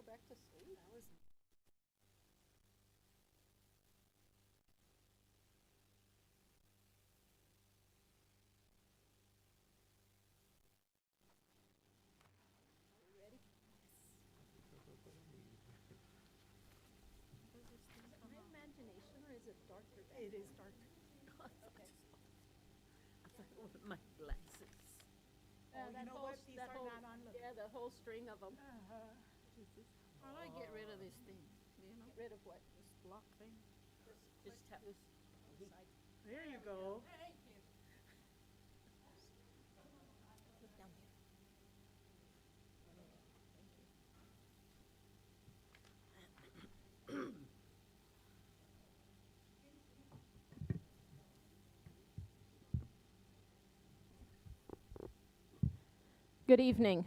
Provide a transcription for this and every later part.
go back to sleep? My imagination, or is it darker? It is dark. Okay. I thought it was my glasses. Yeah, you that know whole what? s- These that are whole- not on, look. Yeah, the whole string of them. How do I get rid of this thing? Do you know? Get rid of what? This block thing? Just tap this. Side. There you go. Look down here. Good evening.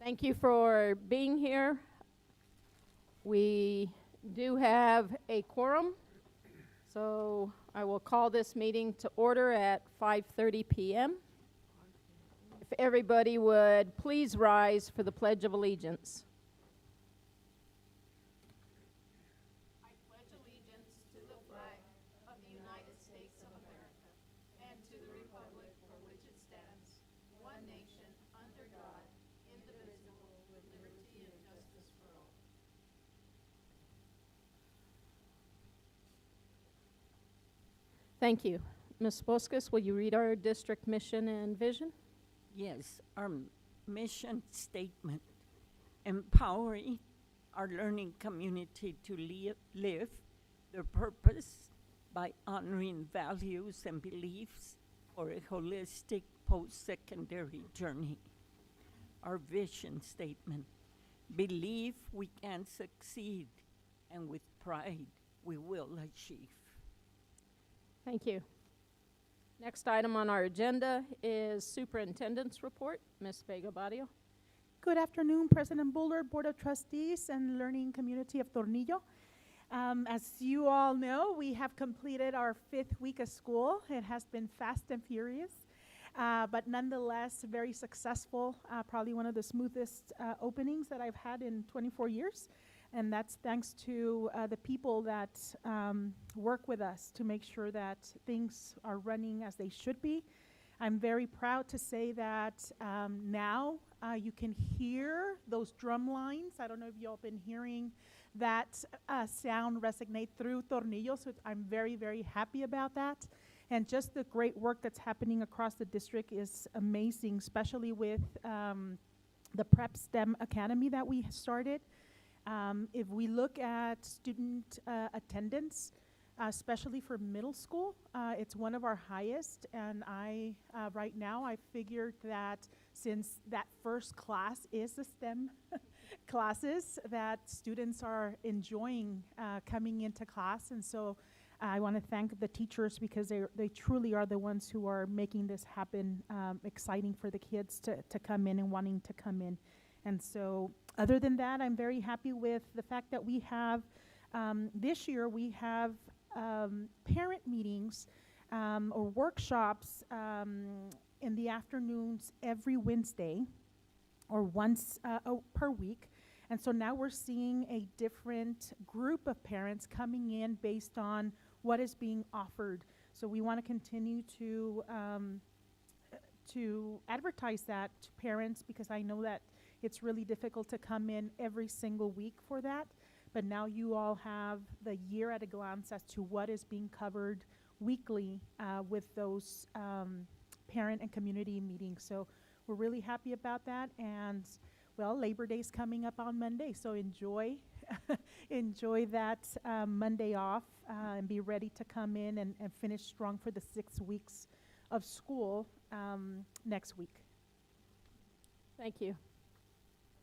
Thank you for being here. We do have a quorum, so I will call this meeting to order at 5:30 p.m. If everybody would please rise for the Pledge of Allegiance. I pledge allegiance to the flag of the United States of America and to the republic for which it stands, one nation, under God, indivisible, with liberty and justice for all. Thank you. Ms. Boscas, will you read our district mission and vision? Yes, our mission statement, empowering our learning community to live their purpose by honoring values and beliefs for a holistic post-secondary journey. Our vision statement, believe we can succeed, and with pride we will achieve. Thank you. Next item on our agenda is Superintendent's Report. Ms. Vega Barrio. Good afternoon, President Bullard, Board of Trustees, and Learning Community of Tornillo. As you all know, we have completed our 5th week of school. It has been fast and furious, but nonetheless very successful, probably one of the smoothest openings that I've had in 24 years. And that's thanks to the people that work with us to make sure that things are running as they should be. I'm very proud to say that now you can hear those drum lines. I don't know if y'all been hearing that sound resonate through Tornillo, so I'm very, very happy about that. And just the great work that's happening across the district is amazing, especially with the Prep STEM Academy that we started. If we look at student attendance, especially for middle school, it's one of our highest, and right now I figured that since that first class is the STEM classes, that students are enjoying coming into class, and so I want to thank the teachers because they truly are the ones who are making this happen, exciting for the kids to come in and wanting to come in. And so other than that, I'm very happy with the fact that we have, this year we have parent meetings or workshops in the afternoons every Wednesday or once per week. And so now we're seeing a different group of parents coming in based on what is being offered. So we want to continue to advertise that to parents because I know that it's really difficult to come in every single week for that, but now you all have the year at a glance as to what is being covered weekly with those parent and community meetings. So we're really happy about that, and well, Labor Day's coming up on Monday, so enjoy enjoy that Monday off and be ready to come in and finish strong for the 6 weeks of school next week. Thank you.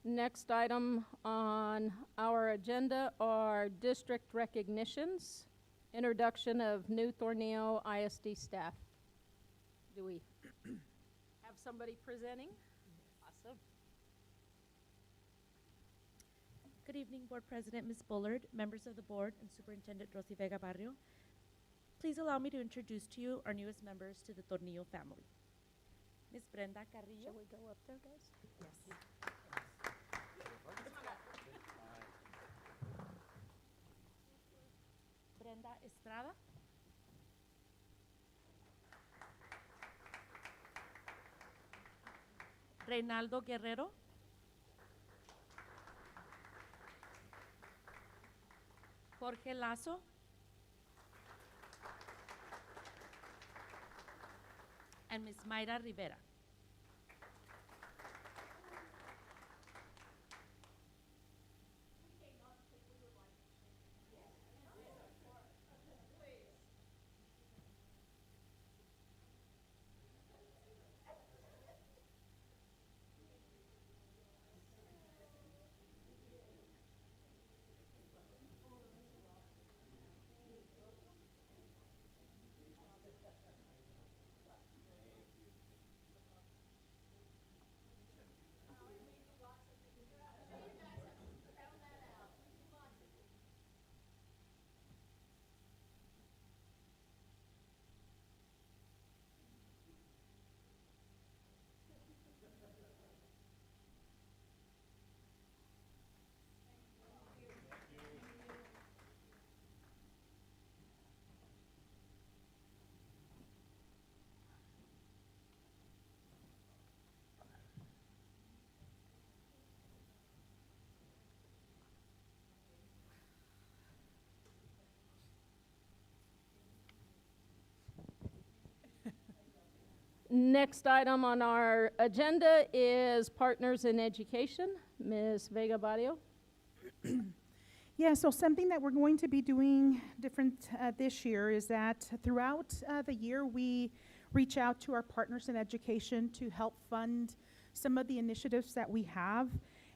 Next item on our agenda are district recognitions, introduction of new Tornillo ISD staff. Do we have somebody presenting? Awesome. Good evening, Board President Ms. Bullard, members of the board, and Superintendent Rosie Vega Barrio. Please allow me to introduce to you our newest members to the Tornillo family. Miss Brenda Carrillo. Shall we go up there, guys? Yes. Brenda Estrada. Reinaldo Guerrero. Jorge Lazo. And Miss Mayra Rivera. Next item on our agenda is Partners in Education. Ms. Vega Barrio. Yeah, so something that we're going to be doing different this year is that throughout the year, we reach out to our partners in education to help fund some of the initiatives that we have.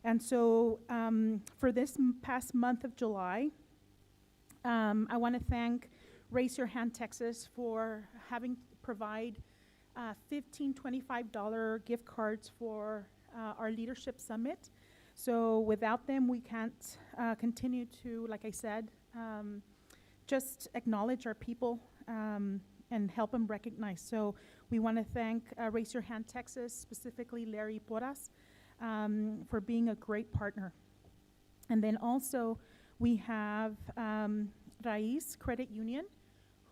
And so for this past month of July, I want to thank Raise Your Hand Texas for having provide $15 $25 gift cards for our Leadership Summit. So without them, we can't continue to, like I said, just acknowledge our people and help them recognize. So we want to thank Raise Your Hand Texas, specifically Larry Porras, for being a great partner. And then also we have Raiz Credit Union,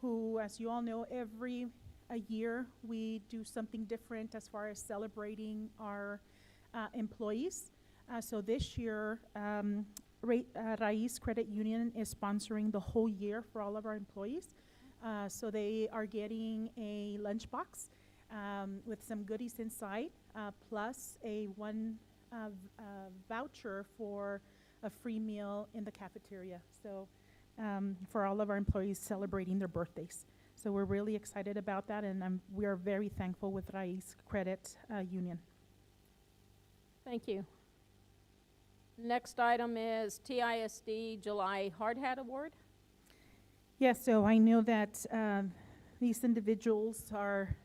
who, as you all know, every a year we do something different as far as celebrating our employees. So this year, Raiz Credit Union is sponsoring the whole year for all of our employees. So they are getting a lunchbox with some goodies inside, plus a voucher for a free meal in the cafeteria. So for all of our employees celebrating their birthdays. So we're really excited about that, and we are very thankful with Raiz Credit Union. Thank you. Next item is TISD July Hard Hat Award. Yes, so I know that these individuals are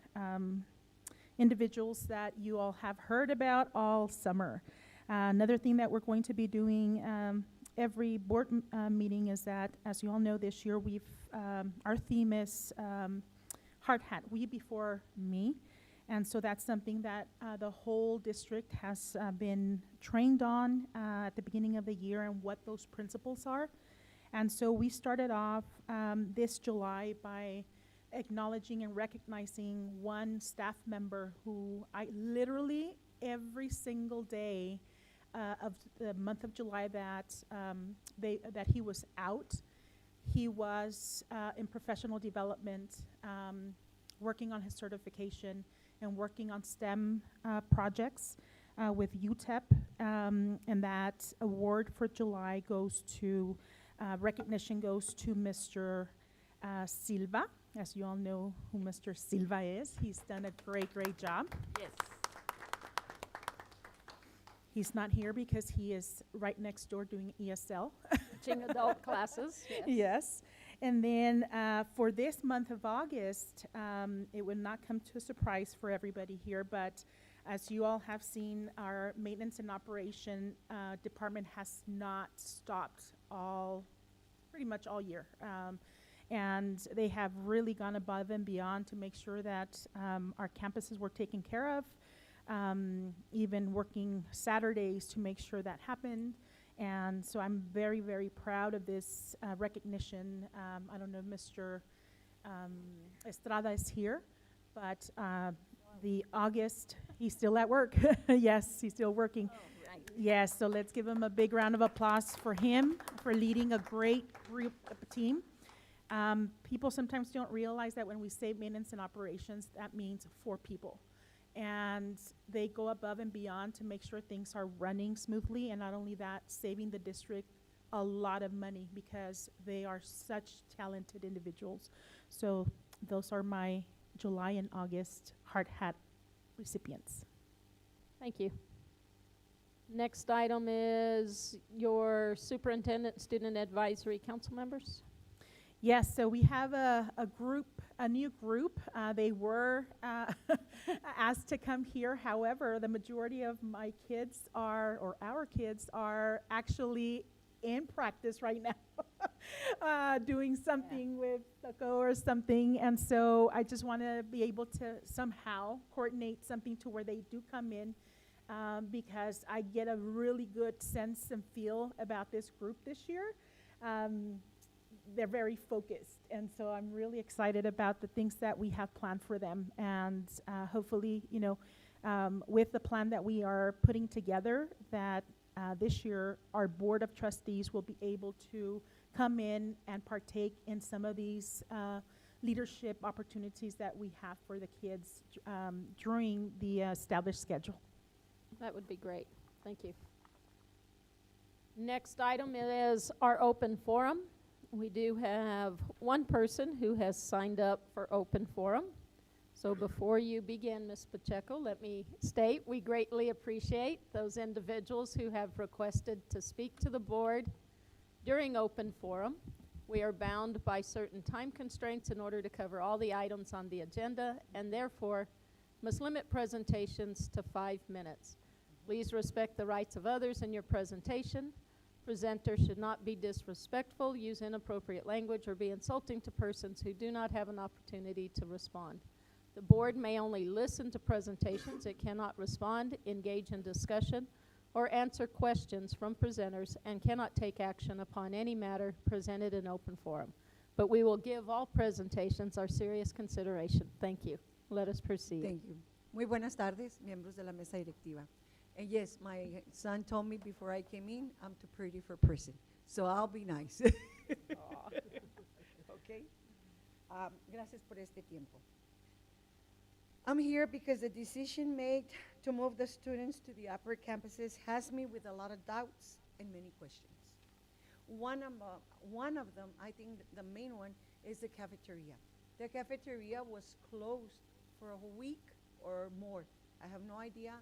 individuals that you all have heard about all summer. Another thing that we're going to be doing every board meeting is that, as you all know, this year our theme is Hard Hat, We Before Me. And so that's something that the whole district has been trained on at the beginning of the year and what those principles are. And so we started off this July by acknowledging and recognizing one staff member who I literally every single day of the month of July that he was out, he was in professional development, working on his certification and working on STEM projects with UTEP. And that award for July goes to, recognition goes to Mr. Silva. As you all know who Mr. Silva is. He's done a great, great job. Yes. He's not here because he is right next door doing ESL. Teaching adult classes. Yes. Yes. And then for this month of August, it would not come to a surprise for everybody here, but as you all have seen, our maintenance and operation department has not stopped pretty much all year. And they have really gone above and beyond to make sure that our campuses were taken care of, even working Saturdays to make sure that happened. And so I'm very, very proud of this recognition. I don't know if Mr. Estrada is here, but the August, he's still at work. Yes, he's still working. Oh, right. Yes, so let's give him a big round of applause for him, for leading a great group, team. People sometimes don't realize that when we say maintenance and operations, that means 4 people. And they go above and beyond to make sure things are running smoothly, and not only that, saving the district a lot of money because they are such talented individuals. So those are my July and August hard hat recipients. Thank you. Next item is your superintendent student advisory council members. Yes, so we have a new group. They were asked to come here. However, the majority of my kids or our kids are actually in practice right now, doing something with Taco or something. And so I just want to be able to somehow coordinate something to where they do come in, because I get a really good sense and feel about this group this year. They're very focused, and so I'm really excited about the things that we have planned for them. And hopefully, with the plan that we are putting together, that this year our board of trustees will be able to come in and partake in some of these leadership opportunities that we have for the kids during the established schedule. That would be great. Thank you. Next item is our open forum. We do have one person who has signed up for open forum. So before you begin, Ms. Pacheco, let me state we greatly appreciate those individuals who have requested to speak to the board during open forum. We are bound by certain time constraints in order to cover all the items on the agenda, and therefore must limit presentations to 5 minutes. Please respect the rights of others in your presentation. Presenters should not be disrespectful, use inappropriate language, or be insulting to persons who do not have an opportunity to respond. The board may only listen to presentations. It cannot respond, engage in discussion, or answer questions from presenters, and cannot take action upon any matter presented in open forum. But we will give all presentations our serious consideration. Thank you. Let us proceed. Thank you. Muy buenas tardes, miembros de la mesa directiva. And yes, my son told me before I came in, I'm too pretty for prison, so I'll be nice. Okay? Gracias por este tiempo. I'm here because the decision made to move the students to the upper campuses has me with a lot of doubts and many questions. One of them, I think the main one, is the cafeteria. The cafeteria was closed for a week or more. I have no idea.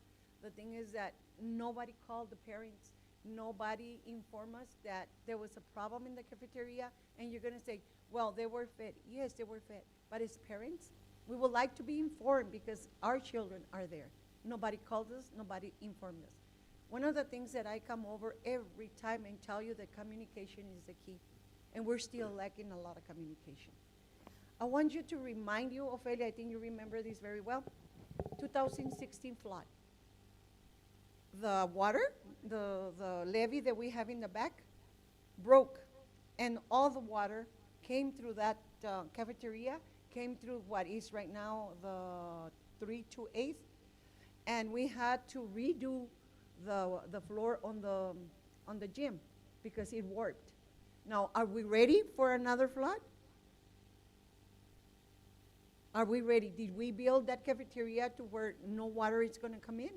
The thing is that nobody called the parents. Nobody informed us that there was a problem in the cafeteria, and you're going to say, well, they were fed. Yes, they were fed. But as parents, we would like to be informed because our children are there. Nobody called us. Nobody informed us. One of the things that I come over every time and tell you that communication is the key, and we're still lacking a lot of communication. I want you to remind you, Ophelia, I think you remember this very well, 2016 flood. The water, the levee that we have in the back, broke, and all the water came through that cafeteria, came through what is right now the 328th, and we had to redo the floor on the gym because it warped. Now, are we ready for another flood? Are we ready? Did we build that cafeteria to where no water is going to come in?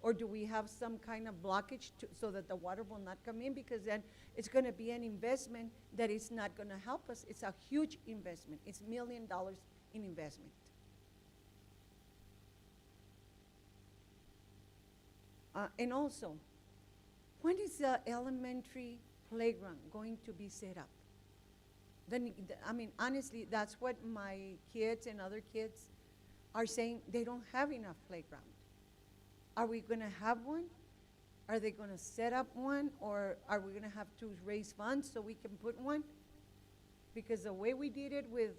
Or do we have some kind of blockage so that the water will not come in? Because then it's going to be an investment that is not going to help us. It's a huge investment. It's $1 million in investment. And also, when is the elementary playground going to be set up? I mean, honestly, that's what my kids and other kids are saying. They don't have enough playground. Are we going to have one? Are they going to set up one? Or are we going to have to raise funds so we can put one? Because the way we did it with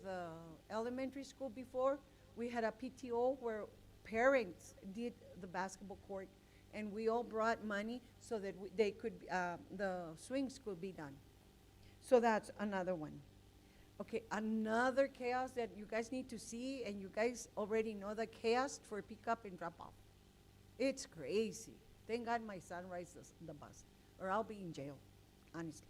elementary school before, we had a PTO where parents did the basketball court, and we all brought money so that they could, the swings could be done. So that's another one. Okay, another chaos that you guys need to see, and you guys already know the chaos for pick up and drop off. It's crazy. Thank God my son rides the bus, or I'll be in jail, honestly.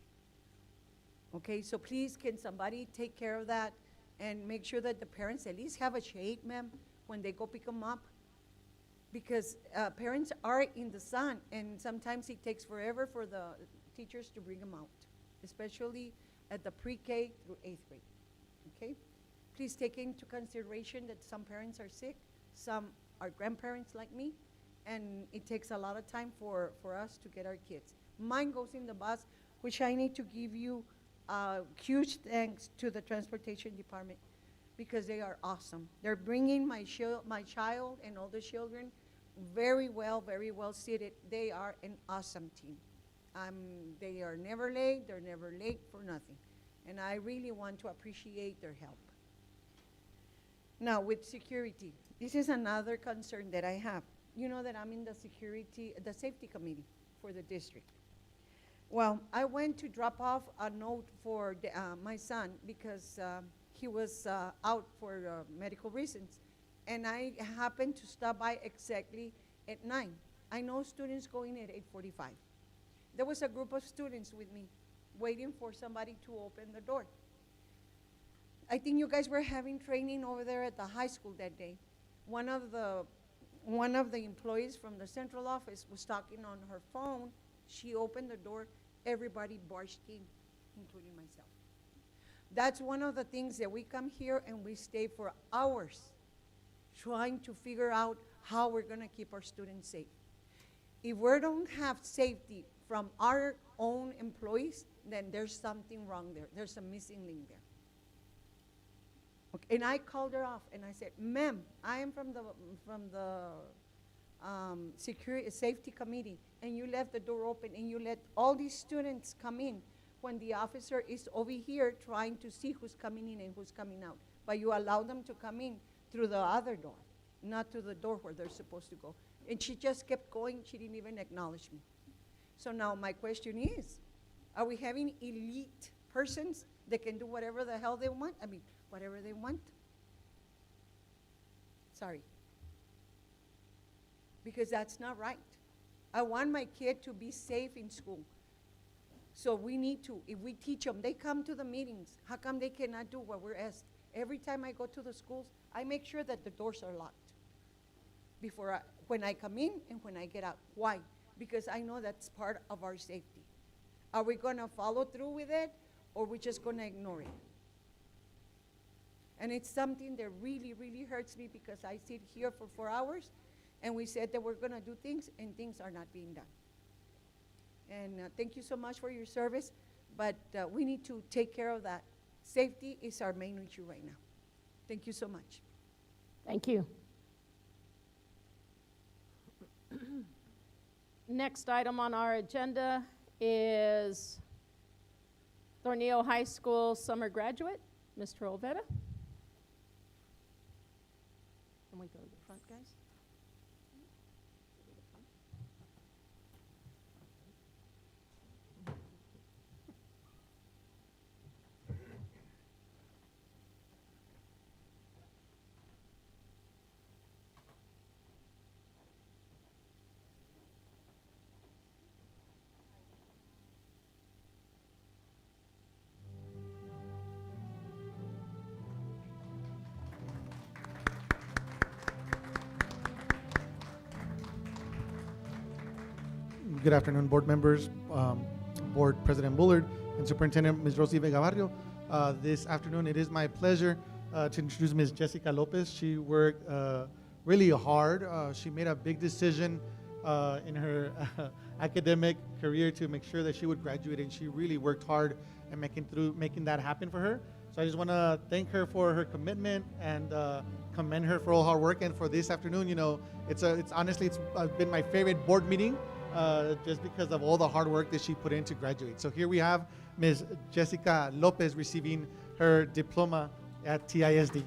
Okay, so please, can somebody take care of that and make sure that the parents at least have a shade, ma'am, when they go pick them up? Because parents are in the sun, and sometimes it takes forever for the teachers to bring them out, especially at the pre-K through 8th grade, okay? Please take into consideration that some parents are sick, some are grandparents like me, and it takes a lot of time for us to get our kids. Mine goes in the bus, which I need to give you huge thanks to the transportation department, because they are awesome. They're bringing my child and all the children very well seated. They are an awesome team. They are never late, they're never late for nothing. And I really want to appreciate their help. Now, with security, this is another concern that I have. You know that I'm in the safety committee for the district. Well, I went to drop off a note for my son because he was out for medical reasons. And I happened to stop by exactly at 9. I know students going at 8:45. There was a group of students with me waiting for somebody to open the door. I think you guys were having training over there at the high school that day. One of the employees from the central office was talking on her phone. She opened the door, everybody barged in, including myself. That's one of the things that we come here and we stay for hours trying to figure out how we're gonna keep our students safe. If we don't have safety from our own employees, then there's something wrong there. There's a missing link there. Okay. And I called her off and I said, ma'am, I am from the safety committee, and you left the door open and you let all these students come in when the officer is over here trying to see who's coming in and who's coming out. But you allow them to come in through the other door, not through the door where they're supposed to go. And she just kept going. She didn't even acknowledge me. So now my question is, are we having elite persons that can do whatever the hell they want? I mean, whatever they want? Sorry. Because that's not right. I want my kid to be safe in school. So we need to, if we teach them, they come to the meetings. How come they cannot do what we're asked? Every time I go to the schools, I make sure that the doors are locked when I come in and when I get out. Why? Because I know that's part of our safety. Are we gonna follow through with it, or are we just gonna ignore it? And it's something that really, really hurts me, because I sit here for 4 hours and we said that we're gonna do things and things are not being done. And thank you so much for your service, but we need to take care of that. Safety is our main issue right now. Thank you so much. Thank you. Next item on our agenda is Tornillo High School summer graduate, Mr. Olvera. Can we go to the front, guys? Good afternoon, board members, Board President Bullard, and Superintendent Ms. Rosie Vega Barrio. This afternoon, it is my pleasure to introduce Ms. Jessica Lopez. She worked really hard. She made a big decision in her academic career to make sure that she would graduate, and she really worked hard in making that happen for her. So I just want to thank her for her commitment and commend her for all her work. And for this afternoon, you know, it's honestly been my favorite board meeting. Just because of all the hard work that she put in to graduate. So here we have Ms. Jessica Lopez receiving her diploma at TISD.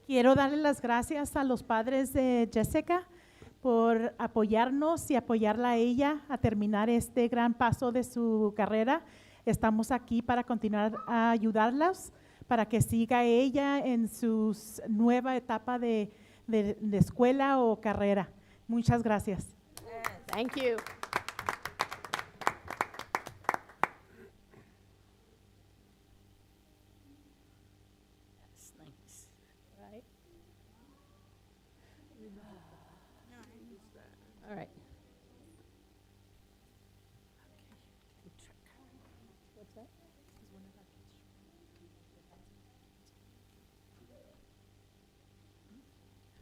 Quiero darle las gracias a los padres de Jessica por apoyarnos y apoyarla a ella a terminar este gran paso de su carrera. Estamos aquí para continuar a ayudarlas, para que siga ella en su nueva etapa de escuela o carrera. Muchas gracias. Thank you. That's nice. Right. All right. What's that?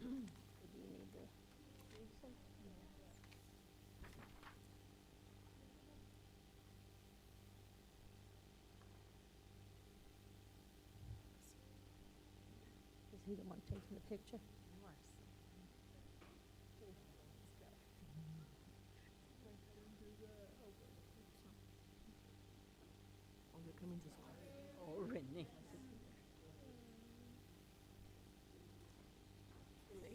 Do you need to read some? Is he the one taking the picture? Oh, Renee.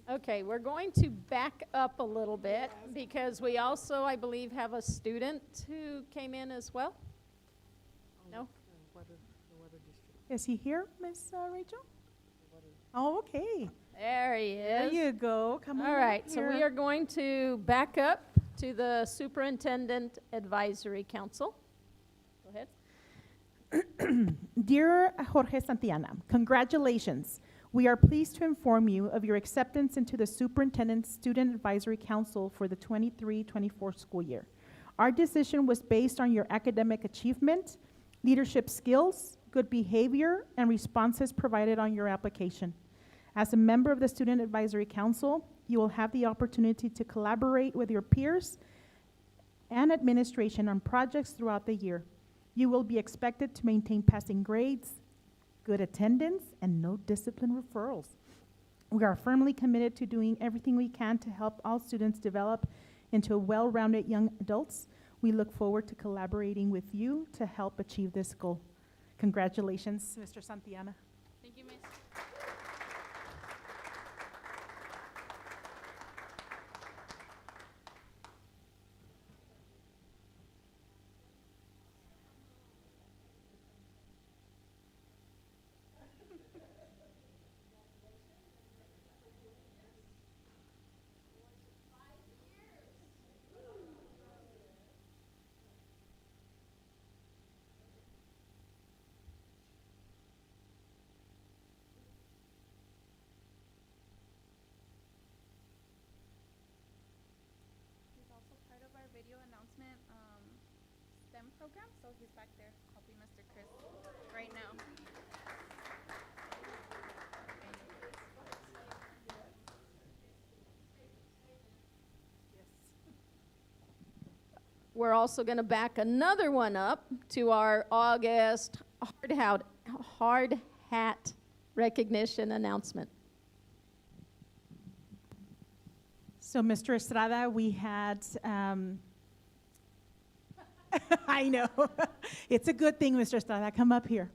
Okay, we're going to back up a little bit because we also, I believe, have a student who came in as well. No? Is he here, Miss Rachel? Oh, okay. There he There is. you go. Come on All up right, so we here. are going to back up to the Superintendent Advisory Council. Go ahead. Dear Jorge Santillana, congratulations. We are pleased to inform you of your acceptance into the Superintendent Student Advisory Council for the 23-24 school year. Our decision was based on your academic achievement, leadership skills, good behavior, and responses provided on your application. As a member of the Student Advisory Council, you will have the opportunity to collaborate with your peers and administration on projects throughout the year. You will be expected to maintain passing grades, good attendance, and no discipline referrals. We are firmly committed to doing everything we can to help all students develop into well-rounded young adults. We look forward to collaborating with you to help achieve this goal. Congratulations, Mr. Santillana. Thank you, Miss. He's also part of our video announcement STEM program, so he's back there helping Mr. Chris right now. We're also going to back another one up to our August hard hat recognition announcement. So, Mr. Estrada, we had, I know, it's a good thing, Mr. Estrada, come up here.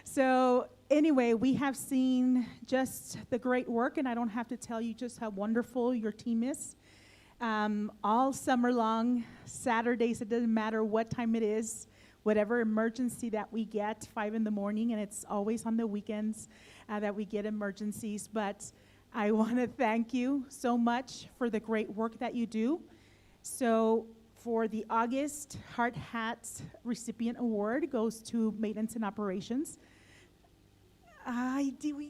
So, anyway, we have seen just the great work, and I don't have to tell you just how wonderful your team is. All summer long, Saturdays, it doesn't matter what time it is, whatever emergency that we get, 5 in the morning, and it's always on the weekends that we get emergencies. But I want to thank you so much for the great work that you do. So for the August Hard Hat recipient award goes to Maintenance and Operations. We did.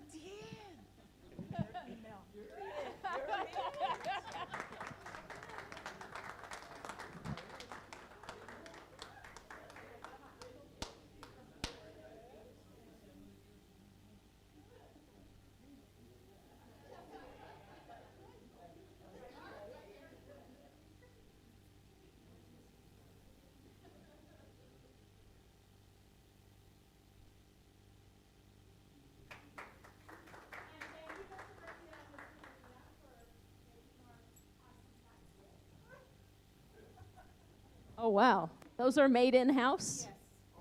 Oh, wow. Those are made in-house? Yes.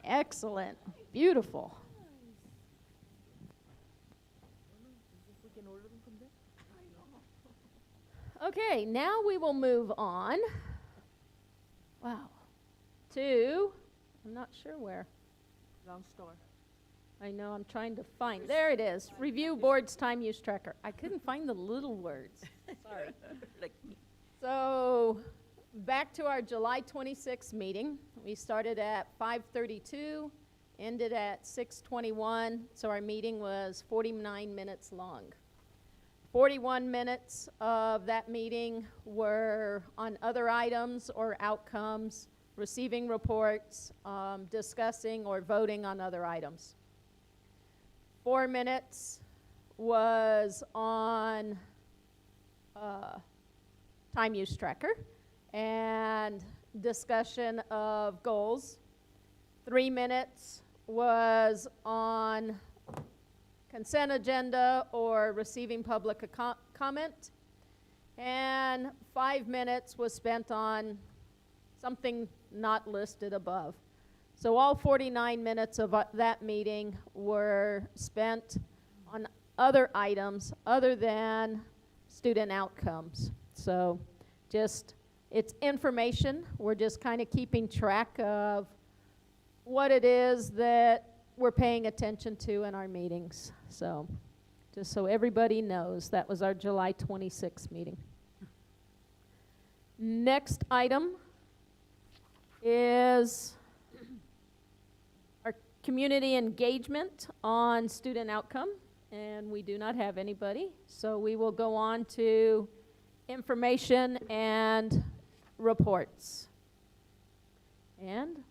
Excellent. Beautiful. Okay, now we will move on. Wow. To, I'm not sure where. Long store. I know, I'm trying to find. There it is. Review board's time use tracker. I couldn't find the little words. Sorry. Like, So, back to our July 26th meeting. We started at 5:32, ended at 6:21, so our meeting was 49 minutes long. 41 minutes of that meeting were on other items or outcomes, receiving reports, discussing or voting on other items. 4 minutes was on time use tracker and discussion of goals. 3 minutes was on consent agenda or receiving public comment. And 5 minutes was spent on something not listed above. So all 49 minutes of that meeting were spent on other items other than student outcomes. So just, it's information. We're just kind of keeping track of what it is that we're paying attention to in our meetings. So just so everybody knows, that was our July 26th meeting. Next item is our community engagement on student outcome, and we do not have anybody. So we will go on to information and reports. And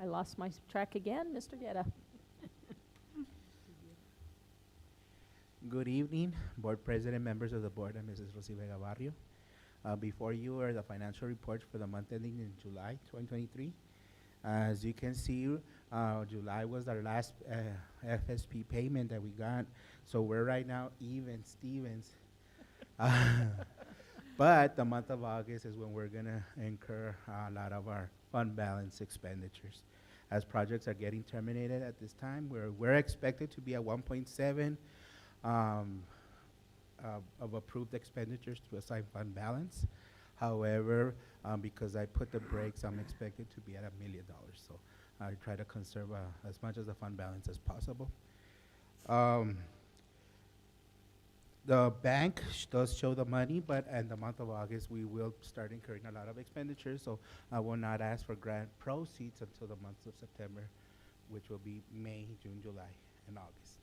I lost my track again, Mr. Guetta. Good evening, Board President, members of the Board, and Mrs. Rosy Vega Barrio. Before you are the financial reports for the month ending in July 2023. As you can see, July was our last FSP payment that we got, so we're right now even Stevens. But the month of August is when we're gonna incur a lot of our fund balance expenditures. As projects are getting terminated at this time, we're expected to be at 1.7 of approved expenditures to assigned fund balance. However, because I put the brakes, I'm expected to be at $1 million. So I try to conserve as much of the fund balance as possible. The bank does show the money, but in the month of August, we will start incurring a lot of expenditures. So I will not ask for grant proceeds until the months of September, which will be May, June, July, and August.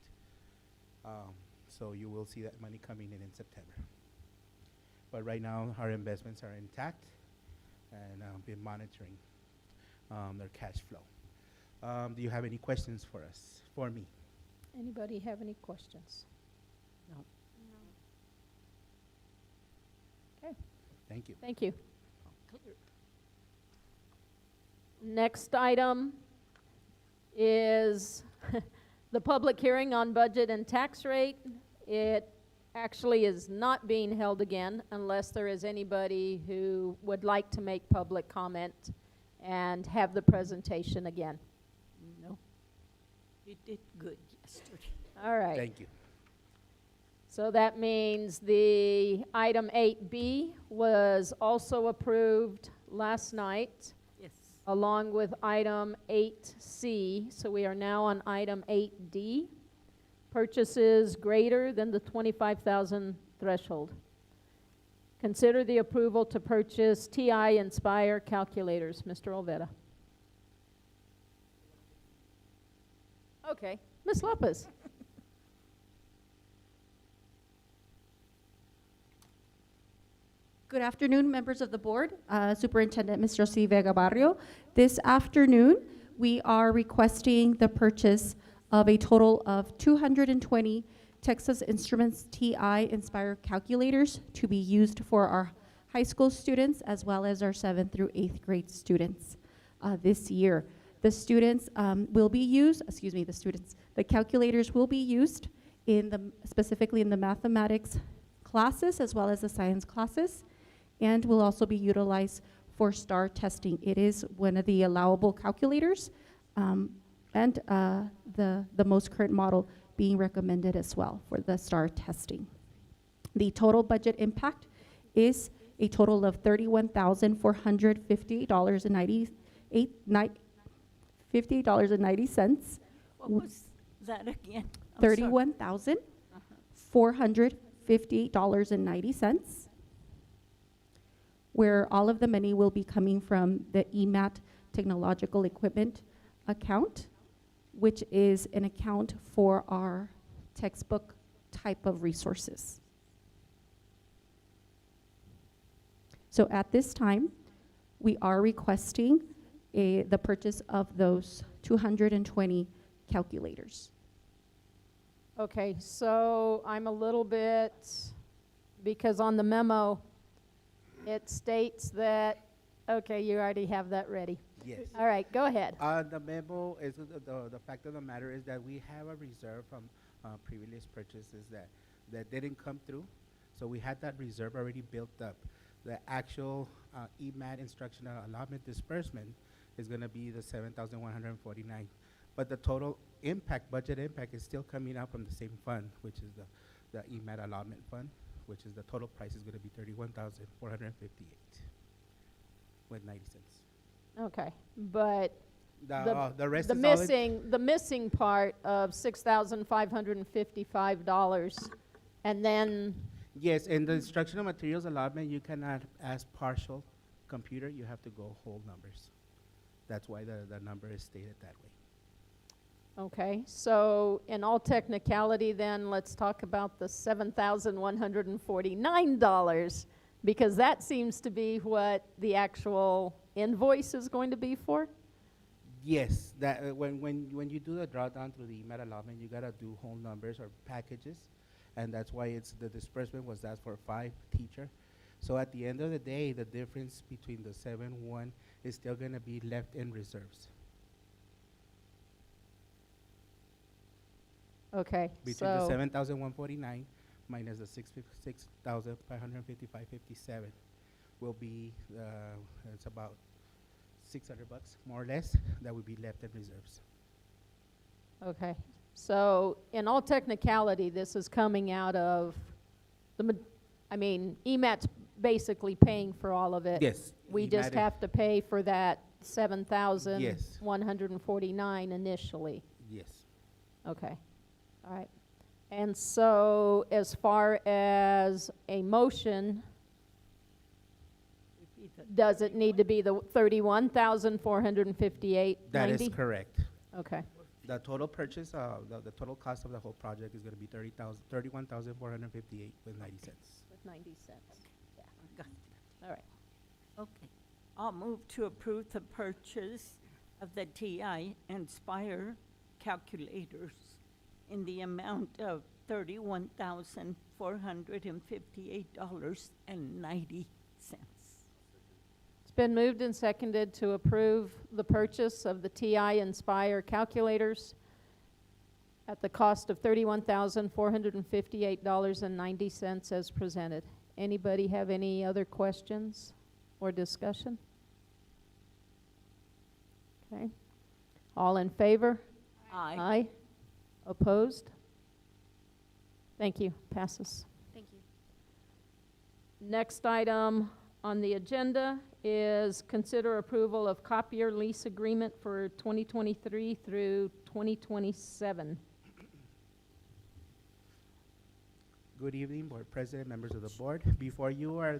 So you will see that money coming in September. But right now, our investments are intact, and I've been monitoring their cash flow. Do you have any questions for me? Anybody have any questions? no. Okay, Thank you. thank you. Clear. Next item is the public hearing on budget and tax rate. It actually is not being held again unless there is anybody who would like to make public comment and have the presentation again. No. It did good, yes. bastard. All right. Thank you. So that means the item 8B was also approved last night, Yes. along with item 8C. So we are now on item 8D, purchases greater than the 25,000 threshold. Consider the approval to purchase TI Inspire calculators. Mr. Olvera. Okay, Ms. Lopez. Good afternoon, members of the board, Superintendent Ms. Josie Vega Barrio. This afternoon, we are requesting the purchase of a total of 220 Texas Instruments TI Inspire calculators to be used for our high school students as well as our 7th through 8th grade students this year. The students the calculators will be used specifically in the mathematics classes as well as the science classes, and will also be utilized for STAR testing. It is one of the allowable calculators, and the most current model being recommended as well for the STAR testing. The total budget impact is a total of $31,458.90. What was that again? I'm sorry. $31,458.90, where all of the money will be coming from the EMAT technological equipment account, which is an account for our textbook type of resources. So at this time, we are requesting the purchase of those 220 calculators. Okay, so I'm a little bit, because on the memo, it states that, okay, you already have that ready. Yes. All right, go ahead. The memo is, the fact of the matter is that we have a reserve from previous purchases that didn't come through. So we had that reserve already built up. The actual EMAT instructional allotment disbursement is going to be the $7,149. But the total impact, budget impact, is still coming out from the same fund, which is the EMAT allotment fund, which is the total price is going to be $31,458 with 90 cents. Okay, but The rest the is all the missing part of $6,555, and then, yes, in the instructional materials allotment, you cannot ask partial computer, you have to go whole numbers. That's why the number is stated that way. okay, so in all technicality then, let's talk about the $7,149, because that seems to be what the actual invoice is going to be for? Yes, that when you do the drawdown through the EMAT allotment, you gotta do whole numbers or packages, and that's why the disbursement was asked for 5 teacher. So at the end of the day, the difference between the 7-1 is still gonna be left in reserves. Okay, Between the so, 7,149 minus the 6,555.57 will be, it's about $600 more or less that will be left in reserves. okay, so in all technicality, this is coming out of EMAT's basically paying for all of it. Yes. We just have to pay for that Yes. 7,149 initially. Yes. Okay, all right. And so as far as a motion, Repeat that. does it need to be the 31,458.90? That is correct. Okay, The total purchase, the total cost of the whole project is gonna be $31,458 with 90 cents. with 90 cents. Yeah, Got it. all right. Okay. I'll move to approve the purchase of the TI Inspire calculators in the amount of $31,458.90. It's been moved and seconded to approve the purchase of the TI Inspire calculators at the cost of $31,458.90 as presented. Anybody have any other questions or discussion? Okay. All in favor? Aye. Aye. Opposed? Thank you. Passes. Thank you. Next item on the agenda is consider approval of copier lease agreement for 2023 through 2027. Good evening, Board President, members of the board. Before you are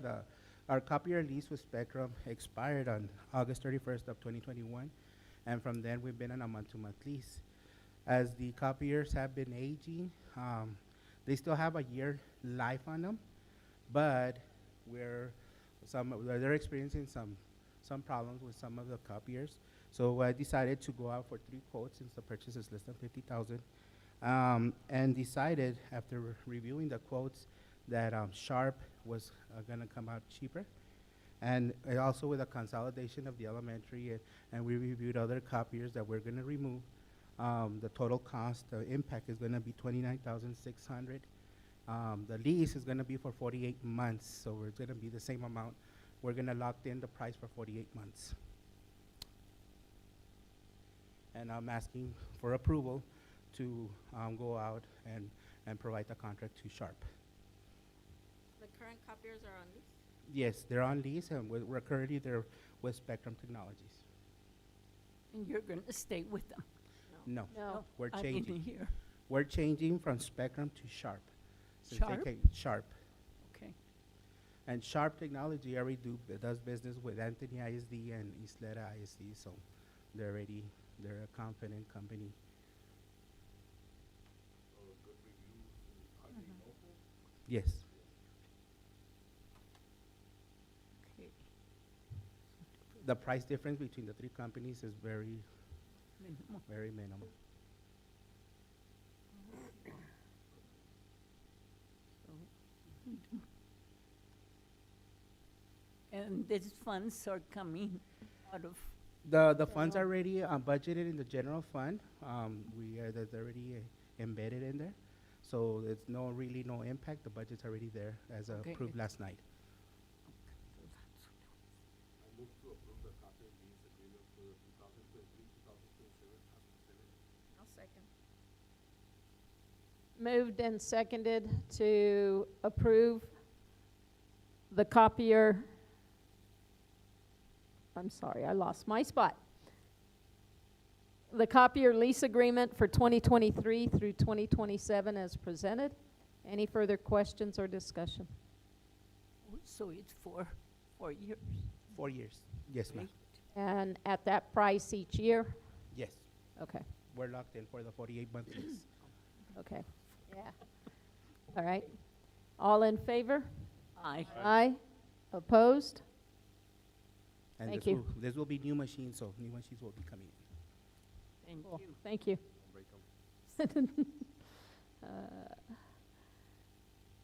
our copier lease with Spectrum expired on August 31st of 2021, and from then we've been on a month-to-month lease. As the copiers have been aging, they still have a year life on them, but they're experiencing some problems with some of the copiers. So I decided to go out for 3 quotes since the purchase is less than $50,000. And decided after reviewing the quotes that Sharp was gonna come out cheaper. And also with a consolidation of the elementary, and we reviewed other copiers that we're gonna remove. The total cost, the impact is gonna be $29,600. The lease is gonna be for 48 months, so it's gonna be the same amount. We're gonna lock in the price for 48 months. And I'm asking for approval to go out and provide the contract to Sharp. The current copiers are on lease? Yes, they're on lease, and we're currently there with Spectrum Technologies. And you're going to stay with them? No, No. we're I changing. didn't hear. We're changing from Spectrum to Sharp. Since they Sharp? Sharp. Okay. And Sharp Technology already does business with Anthony ISD and Isleta ISD, so they're a confident company. Yes. Okay. The price difference between the 3 companies is very, Minimal. very minimal. And these funds are coming out of, The funds are already budgeted in the general fund. That's already embedded in there. So it's really no impact. The budget's already there as Okay. approved last night. I'll second. Moved and seconded to approve the copier. I'm sorry, I lost my spot. The copier lease agreement for 2023 through 2027 as presented. Any further questions or discussion? so it's for 4 years. 4 years. Yes, ma'am. Great. And at that price each year? Yes. Okay, We're locked in for the 48-month lease. okay, yeah. All right. All in favor? Aye. Aye. Opposed? And Thank this you. this will be new machines, so new machines will be coming in. Thank Cool. you. Thank you.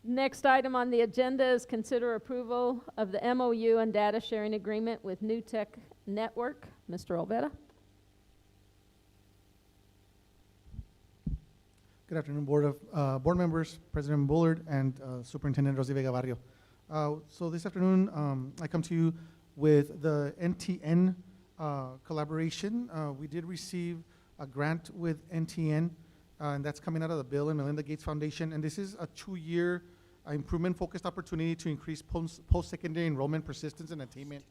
Next item on the agenda is consider approval of the MOU and data sharing agreement with New Tech Network. Mr. Olvera? Good afternoon, board members, President Bullard, and Superintendent Rosy Vega Barrio. So this afternoon, I come to you with the NTN collaboration. We did receive a grant with NTN, and that's coming out of the Bill and Melinda Gates Foundation. And this is a 2-year improvement-focused opportunity to increase post-secondary enrollment persistence and attainment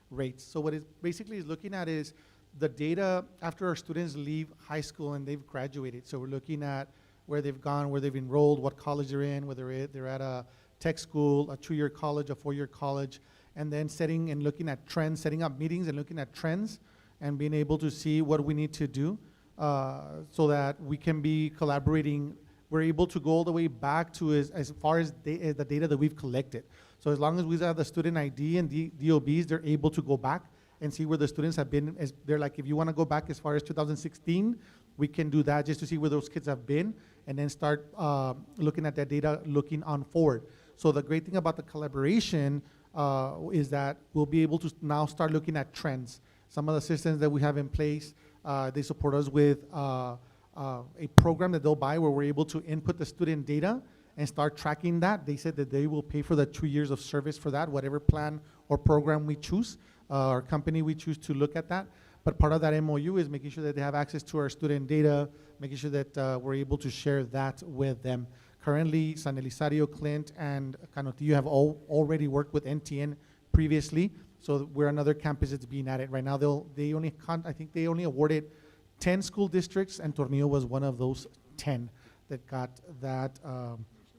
rates. So what it basically is looking at is the data after our students leave high school and they've graduated. So we're looking at where they've gone, where they've enrolled, what college they're in, whether they're at a tech school, a 2-year college, a 4-year college, and then setting and looking at trends, setting up meetings and looking at trends and being able to see what we need to do so that we can be collaborating. We're able to go all the way back to as far as the data that we've collected. So as long as we have the student ID and DOBs, they're able to go back and see where the students have been. They're like, if you want to go back as far as 2016, we can do that just to see where those kids have been and then start looking at that data looking on forward. So the great thing about the collaboration is that we'll be able to now start looking at trends. Some of the systems that we have in place, they support us with a program that they'll buy where we're able to input the student data and start tracking that. They said that they will pay for the 2 years of service for that, whatever plan or program we choose, or company we choose to look at that. But part of that MOU is making sure that they have access to our student data, making sure that we're able to share that with them. Currently, San Elizario, Clint, and Canotillo have already worked with NTN previously, so we're another campus that's being added. Right now, I think they only awarded 10 school districts, and Tornillo was one of those 10 that got that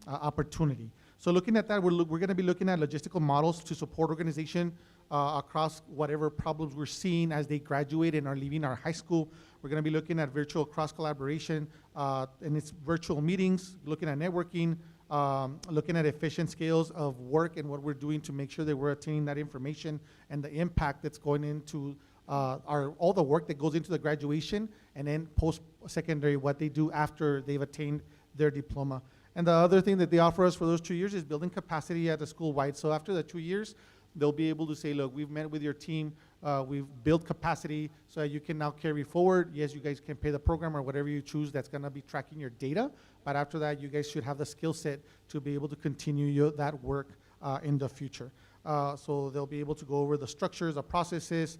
opportunity. So looking at that, we're going to be looking at logistical models to support organization across whatever problems we're seeing as they graduate and are leaving our high school. We're going to be looking at virtual cross-collaboration and its virtual meetings, looking at networking, looking at efficient scales of work and what we're doing to make sure that we're attaining that information and the impact that's going into all the work that goes into the graduation, and then post-secondary, what they do after they've attained their diploma. And the other thing that they offer us for those 2 years is building capacity at the school-wide. So after the 2 years, they'll be able to say, look, we've met with your team, we've built capacity so that you can now carry forward. Yes, you guys can pay the program or whatever you choose that's gonna be tracking your data, but after that, you guys should have the skill set to be able to continue that work in the future. So they'll be able to go over the structures, the processes,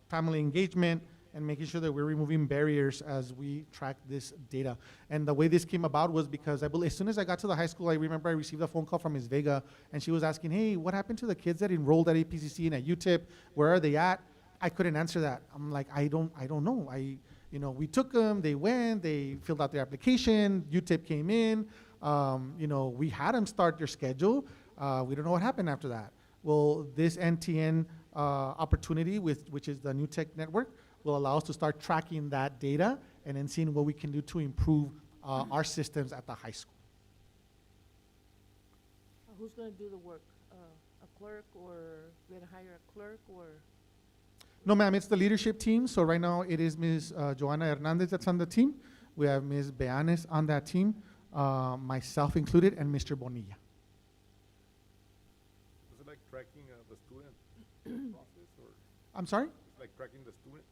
family engagement, and making sure that we're removing barriers as we track this data. And the way this came about was because I believe as soon as I got to the high school, I remember I received a phone call from Ms. Vega, and she was asking, hey, what happened to the kids that enrolled at APCC and at UTIP? Where are they at? I couldn't answer that. I'm like, I don't know. We took them, they went, they filled out their application, UTIP came in, we had them start their schedule. We don't know what happened after that. Well, this NTN opportunity, which is the New Tech Network, will allow us to start tracking that data and then seeing what we can do to improve our systems at the high school. Who's going to do the work? A clerk, or we're going to hire a clerk, or? No, ma'am, it's the leadership team. So right now it is Ms. Joanna Hernandez that's on the team. We have Ms. Beanes on that team, myself included, and Mr. Bonilla. Is it like tracking the student process, or? I'm sorry? It's like tracking the student?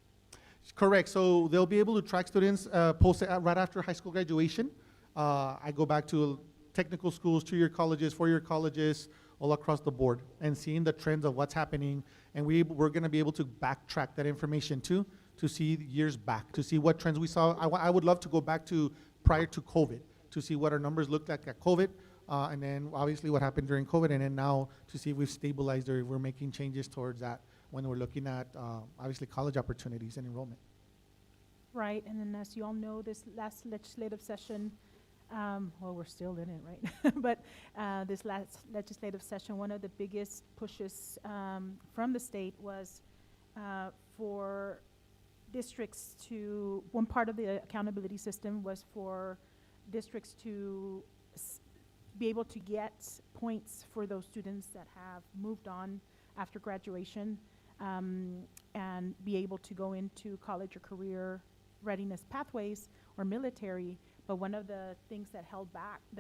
Correct. So they'll be able to track students right after high school graduation. I go back to technical schools, 2-year colleges, 4-year colleges, all across the board, and seeing the trends of what's happening. And we're going to be able to backtrack that information too, to see years back, to see what trends we saw. I would love to go back to prior to COVID, to see what our numbers looked like at COVID, and then obviously what happened during COVID, and then now to see if we've stabilized or if we're making changes towards that when we're looking at obviously college opportunities and enrollment. Right, and then as you all know, this last legislative session, we're still in it, right? But this last legislative session, one of the biggest pushes from the state was for districts to, one part of the accountability system was for districts to be able to get points for those students that have moved on after graduation, and be able to go into college or career readiness pathways or military. But one of the things that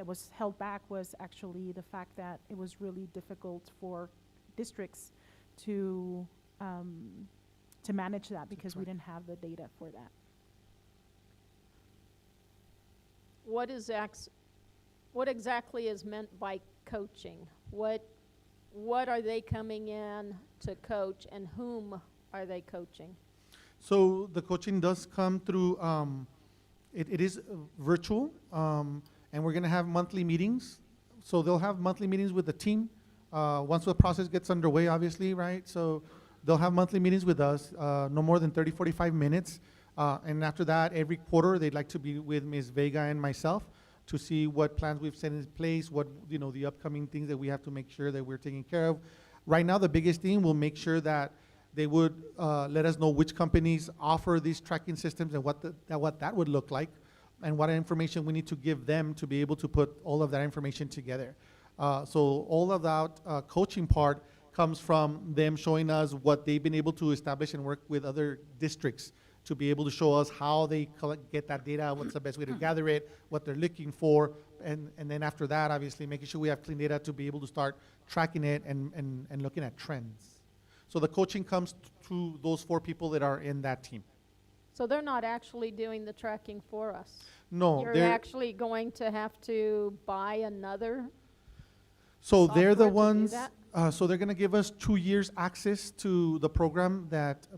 was held back was actually the fact that it was really difficult for districts to manage that because we didn't have the data for that. What exactly is meant by coaching? What are they coming in to coach, and whom are they coaching? So the coaching does come through, it is virtual, and we're going to have monthly meetings. So they'll have monthly meetings with the team once the process gets underway, obviously, right? So they'll have monthly meetings with us, no more than 30, 45 minutes. And after that, every quarter, they'd like to be with Ms. Vega and myself to see what plans we've set in place, what, the upcoming things that we have to make sure that we're taking care of. Right now, the biggest thing, we'll make sure that they would let us know which companies offer these tracking systems and what that would look like, and what information we need to give them to be able to put all of that information together. So all of that coaching part comes from them showing us what they've been able to establish and work with other districts to be able to show us how they get that data, what's the best way to gather it, what they're looking for, and then after that, obviously, making sure we have clean data to be able to start tracking it and looking at trends. So the coaching comes to those 4 people that are in that team. So they're not actually doing the tracking for us? No. You're actually going to have to buy another So they're the software to do ones, that? So they're going to give us 2 years access to the program that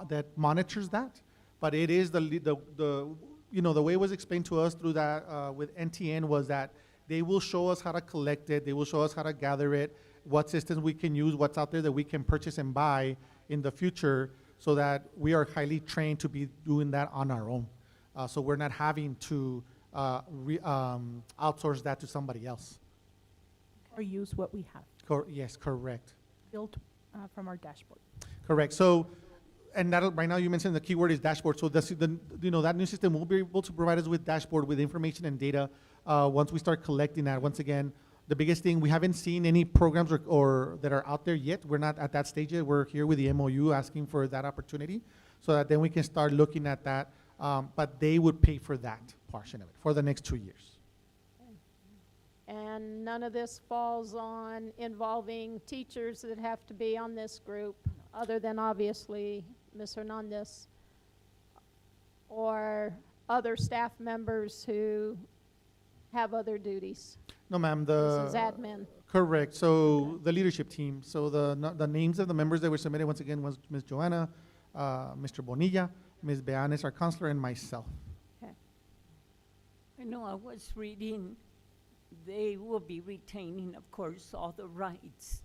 that monitors that. But it is the way it was explained to us through that with NTN was that they will show us how to collect it. They will show us how to gather it, what systems we can use, what's out there that we can purchase and buy in the future, so that we are highly trained to be doing that on our own. So we're not having to outsource that to somebody else. Or use what we have Yes, correct. built from our dashboard. Correct. So, and that right now you mentioned the keyword is dashboard. So that new system will be able to provide us with dashboard with information and data once we start collecting that. Once again, the biggest thing, we haven't seen any programs or that are out there yet. We're not at that stage yet. We're here with the MOU asking for that opportunity so that then we can start looking at that. But they would pay for that portion of it for the next 2 years. And none of this falls on involving teachers that have to be on this group, other than obviously Ms. Hernandez, or other staff members who have other duties. No, ma'am. This is admin. Correct. So the leadership team. So the names of the members that were submitted once again was Ms. Joanna, Mr. Bonilla, Ms. Beanes, our counselor, and myself. Okay. I know I was reading, they will be retaining, of course, all the rights.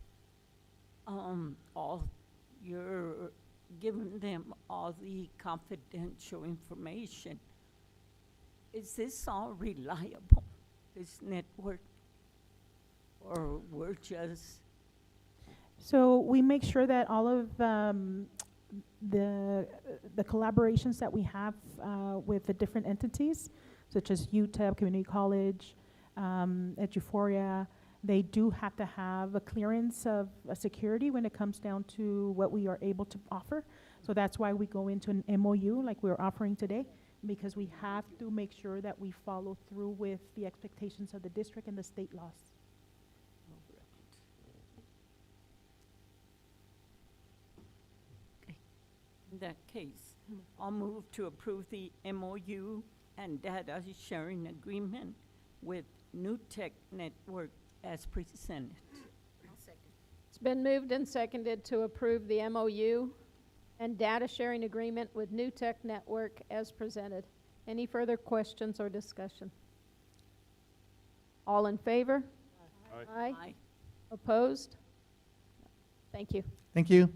You're giving them all the confidential information. Is this all reliable, this network? Or we're just, So we make sure that all of the collaborations that we have with the different entities, such as UTEP, Community College, Eduphoria, they do have to have a clearance of security when it comes down to what we are able to offer. So that's why we go into an MOU like we're offering today, because we have to make sure that we follow through with the expectations of the district and the state laws. in that case, I'll move to approve the MOU and data sharing agreement with New Tech Network as presented. It's been moved and seconded to approve the MOU and data sharing agreement with New Tech Network as presented. Any further questions or discussion? All in favor? Aye. Aye. Opposed? Thank you. Thank you.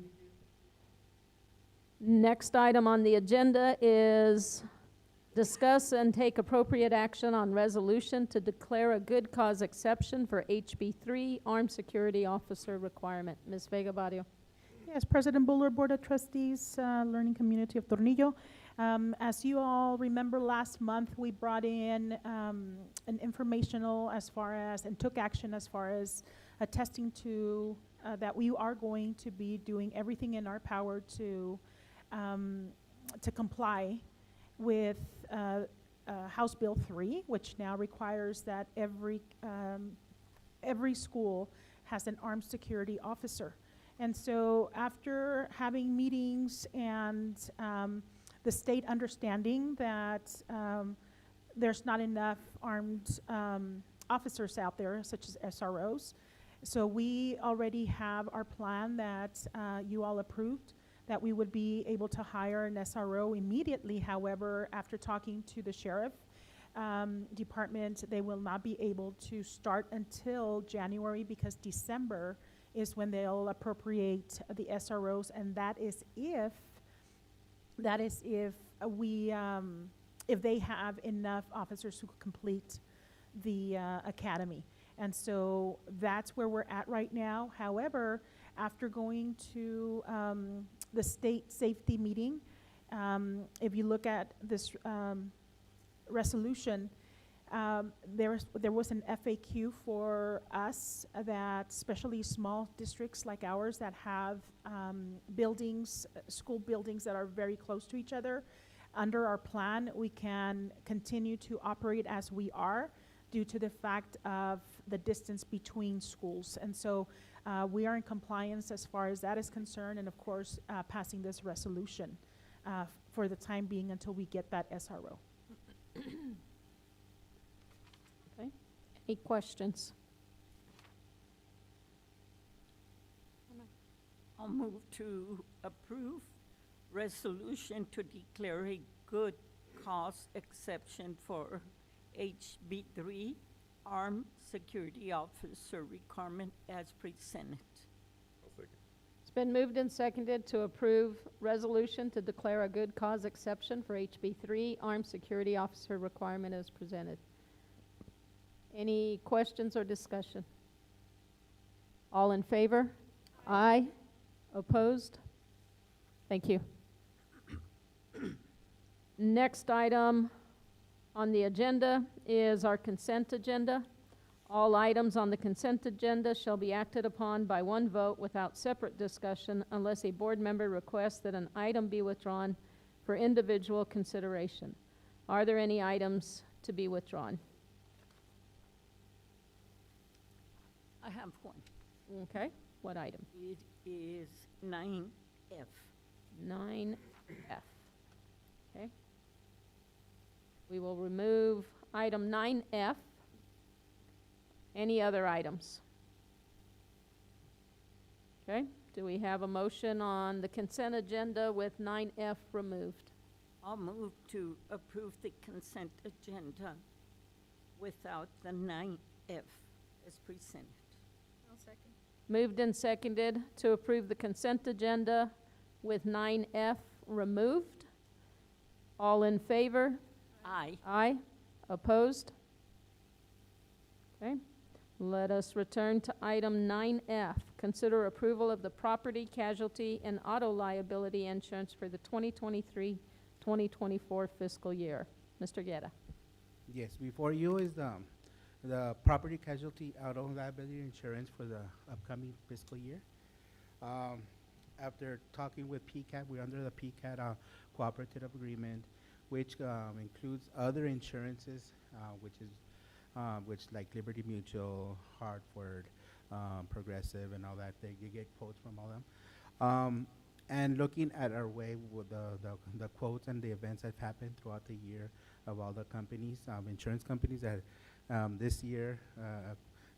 Next item on the agenda is discuss and take appropriate action on resolution to declare a good cause exception for HB 3 Armed Security Officer requirement. Ms. Vega Barrio. Yes, President Bullard, Board of Trustees, Learning Community of Tornillo. As you all remember, last month we brought in an informational and took action as far as attesting to that we are going to be doing everything in our power to comply with House Bill 3, which now requires that every school has an armed security officer. And so after having meetings and the state understanding that there's not enough armed officers out there, such as SROs, so we already have our plan that you all approved, that we would be able to hire an SRO immediately. However, after talking to the sheriff department, they will not be able to start until January, because December is when they'll appropriate the SROs, and that is if they have enough officers who complete the academy. And so that's where we're at right now. However, after going to the state safety meeting, if you look at this resolution, there was an FAQ for us that especially small districts like ours that have buildings, school buildings that are very close to each other. Under our plan, we can continue to operate as we are due to the fact of the distance between schools. And so we are in compliance as far as that is concerned, and of course, passing this resolution for the time being until we get that SRO. Okay. Any questions? I'll move to approve resolution to declare a good cause exception for HB3 armed security officer requirement as presented. I'll second. It's been moved and seconded to approve resolution to declare a good cause exception for HB3 armed security officer requirement as presented. Any questions or discussion? All in favor? Aye. Opposed? Thank you. Next item on the agenda is our consent agenda. All items on the consent agenda shall be acted upon by one vote without separate discussion unless a board member requests that an item be withdrawn for individual consideration. Are there any items to be withdrawn? I have one. Okay, what item? It is 9F. 9F. Okay. We will remove item 9F. Any other items? Okay, do we have a motion on the consent agenda with 9F removed? I'll move to approve the consent agenda without the 9F as presented. I'll second. Moved and seconded to approve the consent agenda with 9F removed. All in favor? Aye. Aye. Opposed? Okay. Let us return to item 9F. Consider approval of the property, casualty, and auto liability insurance for the 2023-2024 fiscal year. Mr. Guerra. Yes, before you is the property casualty auto liability insurance for the upcoming fiscal year. After talking with PCAT, we're under the PCAT cooperative agreement, which includes other insurances, which like Liberty Mutual, Hartford, Progressive, and all that. You get quotes from all them. And looking at our way with the quotes and the events that happened throughout the year of all the companies, insurance companies that this year,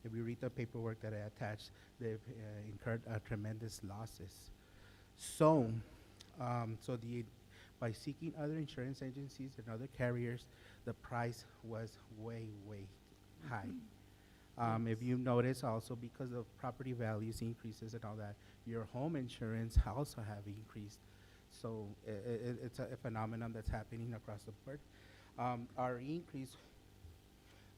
if you read the paperwork that I attached, they've incurred tremendous losses. So, by seeking other insurance agencies and other carriers, the price was way, way high. If you notice also, because of property values increases and all that, your home insurance also have increased. So it's a phenomenon that's happening across the board. Our increase,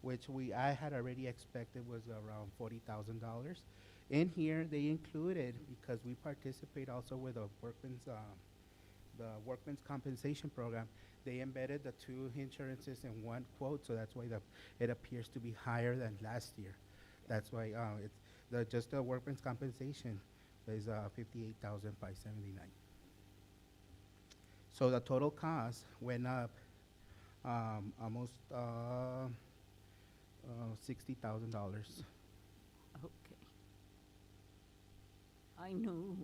which I had already expected, was around $40,000. In here, they included, because we participate also with the workman's compensation program, they embedded the two insurances in one quote, so that's why it appears to be higher than last year. That's why just the workman's compensation is $58,579. So the total cost went up almost $60,000. Okay. I knew,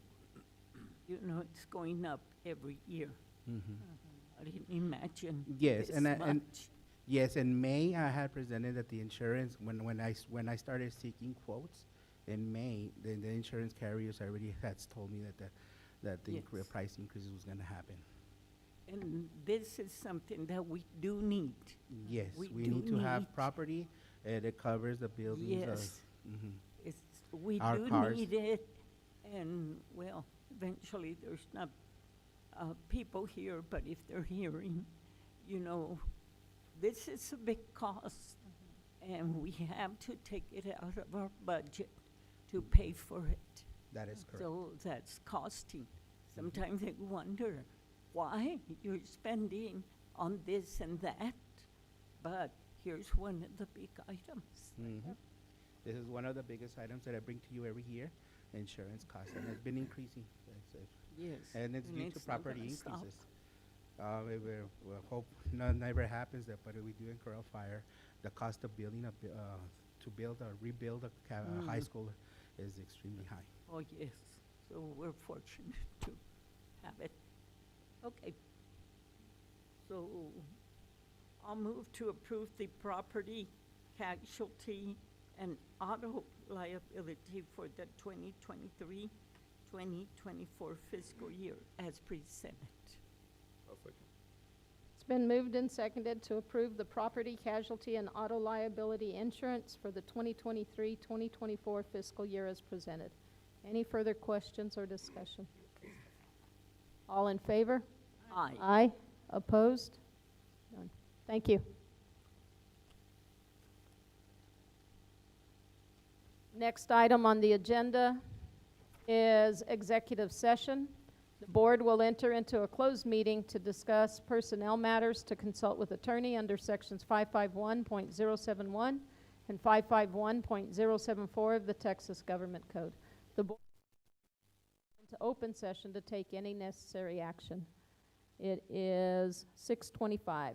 it's going up every year. I didn't imagine Yes, this and much. yes, in May I had presented that the insurance when I started seeking quotes in May, the insurance carriers already had told me that the Yes. price increase was going to happen. And this is something that we do need. Yes, We we do need to have need- property, and it covers the buildings. Yes. Mhm. We Our do cars. need it, and, well, eventually there's not people here, but if they're hearing, this is a big cost, and we have to take it out of our budget to pay for it. That is correct. So that's costing. Sometimes I wonder why you're spending on this and that, but here's one of the big items. Mhm. This is one of the biggest items that I bring to you every year, insurance costs, and it's been increasing. Yes. And it's due to it's not property gonna stop. increases. We hope none never happens that, but if we do incur a fire, the cost of building to build or rebuild a high school is extremely high. Oh, yes. So we're fortunate to have it. Okay. So I'll move to approve the property, casualty, and auto liability for the 2024 fiscal year as presented. I'll second. It's been moved and seconded to approve the property casualty and auto liability insurance for the 2023-2024 fiscal year as presented. Any further questions or discussion? All in favor? Aye. Aye. Opposed? None. Thank you. Next item on the agenda is executive session. The board will enter into a closed meeting to discuss personnel matters, to consult with attorney under sections 551.071 and 551.074 of the Texas Government Code. The board will into open session to take any necessary action. It is 6:25.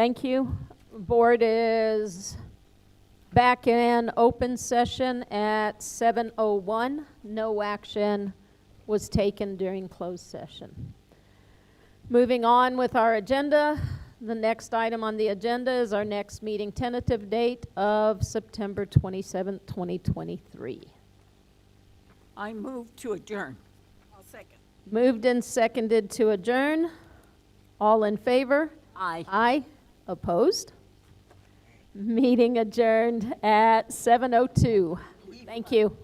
Thank you. Board is back in open session at 7:01. No action was taken during closed session. Moving on with our agenda, the next item on the agenda is our next meeting tentative date of September 27th, 2023. I move to adjourn. I'll second. Moved and seconded to adjourn. All in favor? Aye. Aye. Opposed? Meeting adjourned at 7:02. Thank you.